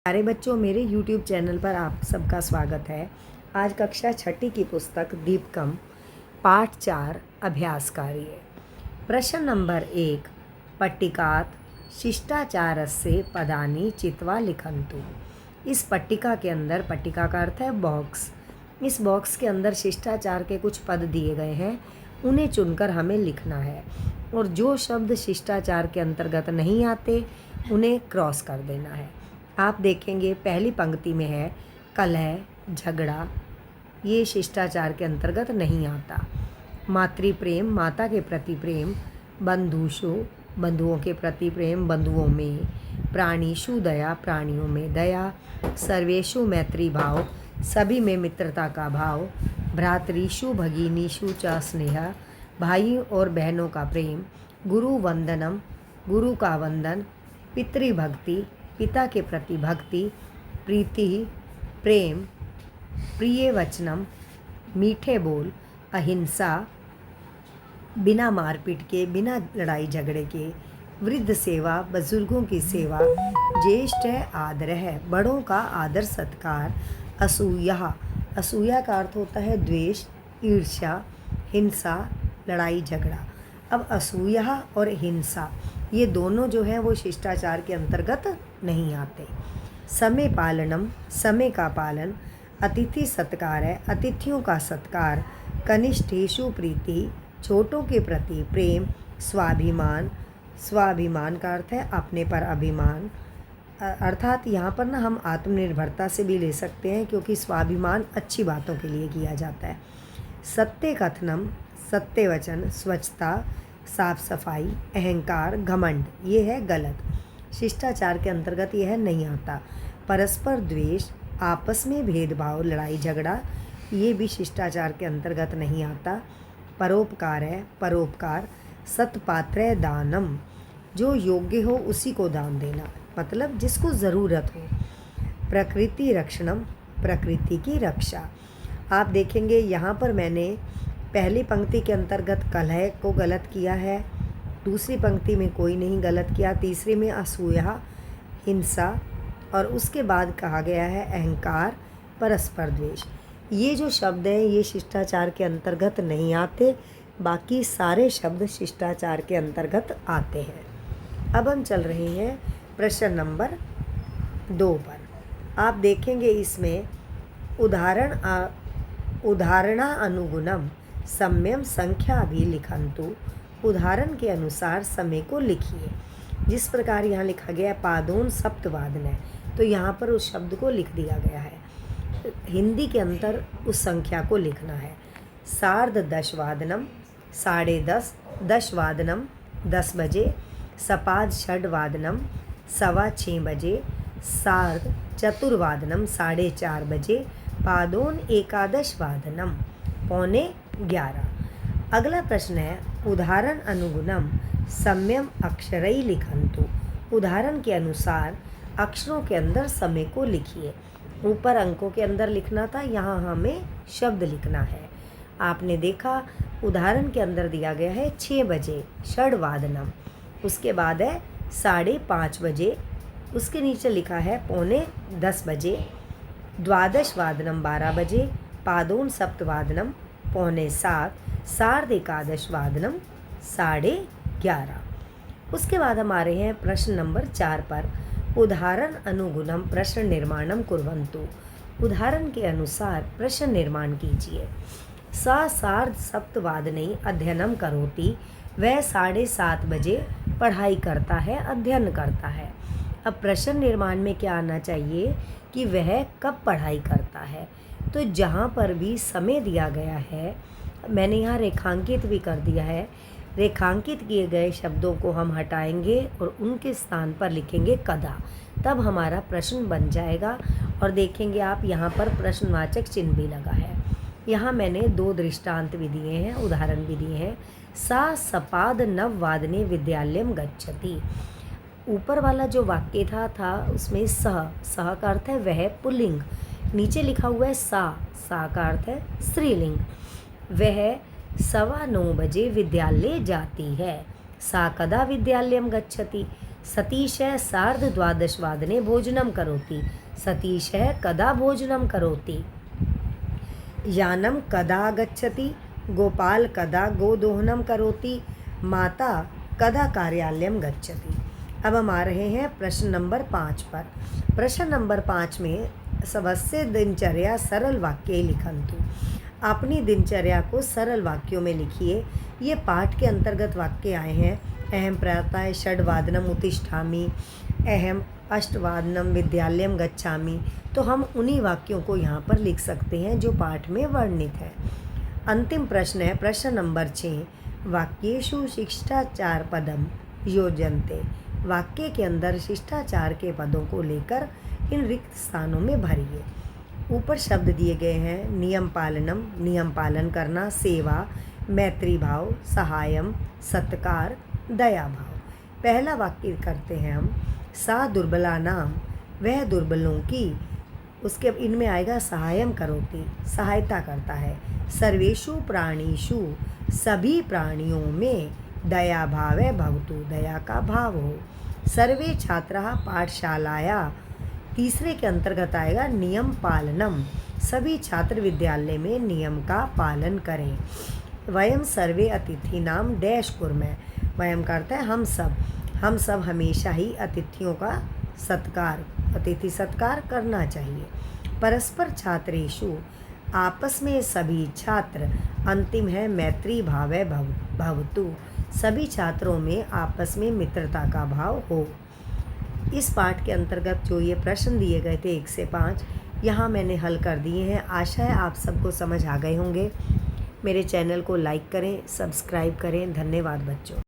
प्यारे बच्चों, मेरे YouTube चैनल पर आप सबका स्वागत है। आज कक्षा छठी की पुस्तक दीपकम पाठ 4 अभ्यास कार्य। प्रश्न नंबर 1, पट्टिकात शिष्टाचारस्य पदानि चित्वा लिखन्तु। इस पट्टिका के अंदर, पट्टिका का अर्थ है बॉक्स, इस बॉक्स के अंदर शिष्टाचार के कुछ पद दिए गए हैं, उन्हें चुनकर हमें लिखना है और जो शब्द शिष्टाचार के अंतर्गत नहीं आते उन्हें क्रॉस कर देना है। आप देखेंगे पहली पंक्ति में है कलह, झगड़ा, ये शिष्टाचार के अंतर्गत नहीं आता। मातृ प्रेम, माता के प्रति प्रेम, बंधुषु, बंधुओं के प्रति प्रेम, बंधुओं में, प्राणीषु दया, प्राणियों में दया, सर्वेषु मैत्री भाव, सभी में मित्रता का भाव, भ्रातृषु भगिनीषु च स्नेह, भाइयों और बहनों का प्रेम, गुरु वंदनम, गुरु का वंदन, पितृभक्ति, पिता के प्रति भक्ति, प्रीति, प्रेम, प्रिय वचनम, मीठे बोल, अहिंसा, बिना मारपीट के, बिना लड़ाई झगड़े के, वृद्ध सेवा, बुजुर्गों की सेवा, ज्येष्ठ आदर है, बड़ों का आदर सत्कार, असूया, असूया का अर्थ होता है द्वेष, ईर्ष्या, हिंसा, लड़ाई झगड़ा। अब असूया और हिंसा ये दोनों जो हैं वो शिष्टाचार के अंतर्गत नहीं आते। समय पालनम, समय का पालन, अतिथि सत्कार है, अतिथियों का सत्कार, कनिष्ठेषु प्रीति, छोटों के प्रति प्रेम, स्वाभिमान, स्वाभिमान का अर्थ है अपने पर अभिमान, अर्थात यहाँ पर ना हम आत्मनिर्भरता से भी ले सकते हैं क्योंकि स्वाभिमान अच्छी बातों के लिए किया जाता है। सत्य कथनम, सत्य वचन, स्वच्छता, साफ सफाई, अहंकार, घमंड, ये है गलत, शिष्टाचार के अंतर्गत यह नहीं आता। परस्पर द्वेष, आपस में भेदभाव, लड़ाई झगड़ा, ये भी शिष्टाचार के अंतर्गत नहीं आता। परोपकार है, परोपकार, सत्पात्र दानम, जो योग्य हो उसी को दान देना, मतलब जिसको ज़रूरत हो। प्रकृति रक्षणम, प्रकृति की रक्षा। आप देखेंगे यहाँ पर मैंने पहली पंक्ति के अंतर्गत कलह को गलत किया है, दूसरी पंक्ति में कोई नहीं गलत किया, तीसरी में असूया, हिंसा, और उसके बाद कहा गया है अहंकार, परस्पर द्वेष। ये जो शब्द हैं ये शिष्टाचार के अंतर्गत नहीं आते, बाकी सारे शब्द शिष्टाचार के अंतर्गत आते हैं। अब हम चल रहे हैं प्रश्न नंबर 2 पर। आप देखेंगे इसमें उदाहरणानुगुणम सम्यम संख्या भी लिखन्तु, उदाहरण के अनुसार समय को लिखिए। जिस प्रकार यहाँ लिखा गया है पादोन सप्तवादन है, तो यहाँ पर उस शब्द को लिख दिया गया है। हिंदी के अंदर उस संख्या को लिखना है। सार्ध 10 वादनम, 10:30, 10 वादनम, 10 बजे, सपाद 6 वादनम, 6:15 बजे, सार्ध 4 वादनम, 4:30 बजे, पादोन 11 वादनम, 11:15। अगला प्रश्न है उदाहरण अनुगुणम सम्यम अक्षरई लिखन्तु, उदाहरण के अनुसार अक्षरों के अंदर समय को लिखिए। ऊपर अंकों के अंदर लिखना था, यहाँ हमें शब्द लिखना है। आपने देखा उदाहरण के अंदर दिया गया है 6 बजे, 6 वादनम, उसके बाद है 5:30 बजे, उसके नीचे लिखा है 9:45 बजे, 12 वादनम 12 बजे, पादोन सप्तवादनम 7:15, सार्ध 11 वादनम 11:30। उसके बाद हम आ रहे हैं प्रश्न नंबर 4 पर। उदाहरण अनुगुणम प्रश्न निर्माणम कुर्वन्तु, उदाहरण के अनुसार प्रश्न निर्माण कीजिए। सा सार्ध सप्तवादने अध्ययनम करोति, वह 7:30 बजे पढ़ाई करता है, अध्ययन करता है। अब प्रश्न निर्माण में क्या आना चाहिए कि वह कब पढ़ाई करता है। तो जहाँ पर भी समय दिया गया है, मैंने यहाँ रेखांकित भी कर दिया है, रेखांकित किए गए शब्दों को हम हटाएंगे और उनके स्थान पर लिखेंगे कदा, तब हमारा प्रश्न बन जाएगा। और देखेंगे आप यहाँ पर प्रश्नवाचक चिन्ह भी लगा है। यहाँ मैंने 2 दृष्टांत भी दिए हैं, उदाहरण भी दिए हैं। सा सपाद 9 वादने विद्यालयम गच्छति, ऊपर वाला जो वाक्य था उसमें सह का अर्थ है वह पुल्लिंग, नीचे लिखा हुआ है सा का अर्थ है स्त्रीलिंग। वह 9:15 बजे विद्यालय जाती है। सा कदा विद्यालयम गच्छति, सतीशः सार्धद्वादशवादने भोजनं करोति। सतीशः कदा भोजनं करोति? यानं कदा गच्छति? गोपाल कदा गोदोहनं करोति? माता कदा कार्यालयं गच्छति? अब हम आ रहे हैं प्रश्न नंबर 5 पर। प्रश्न नंबर 5 में स्वस्य दिनचर्या सरल वाक्ये लिखन्तु। अपनी दिनचर्या को सरल वाक्यों में लिखिए। ये पाठ के अंतर्गत वाक्य आए हैं। अहम प्रातः षड्वादनम उत्तिष्ठामि, अहम अष्टवादनम विद्यालयम गच्छामि। तो हम उन्हीं वाक्यों को यहाँ पर लिख सकते हैं जो पाठ में वर्णित है। अंतिम प्रश्न है प्रश्न नंबर 6। वाक्येषु शिष्टाचार पदम योजन्ते। वाक्य के अंदर शिष्टाचार के पदों को लेकर इन रिक्त स्थानों में भरिए। ऊपर शब्द दिए गए हैं। नियम पालनम, नियम पालन करना, सेवा, मैत्री भाव, सहायम, सत्कार, दया भाव। पहला वाक्य करते हैं हम। सा दुर्बला नाम, वह दुर्बलों की, उसके इनमें आएगा सहायम करोति, सहायता करता है। सर्वेषु प्राणीषु, सभी प्राणियों में, दया भावे भवतु, दया का भाव हो। सर्वे छात्राः पाठशालाया, तीसरे के अंतर्गत आएगा नियम पालनम, सभी छात्र विद्यालय में नियम का पालन करें। वयम सर्वे अतिथिनां डैश कुर्मः, वयम करता है हम सब हमेशा ही अतिथियों का सत्कार, अतिथि सत्कार करना चाहिए। परस्पर छात्रेषु, आपस में सभी छात्र। अंतिम है मैत्री भावे भवतु, सभी छात्रों में आपस में मित्रता का भाव हो। इस पाठ के अंतर्गत जो ये प्रश्न दिए गए थे 1 से 5, यहाँ मैंने हल कर दिए हैं। आशा है आप सबको समझ आ गए होंगे। मेरे चैनल को लाइक करें, सब्सक्राइब करें। धन्यवाद बच्चों।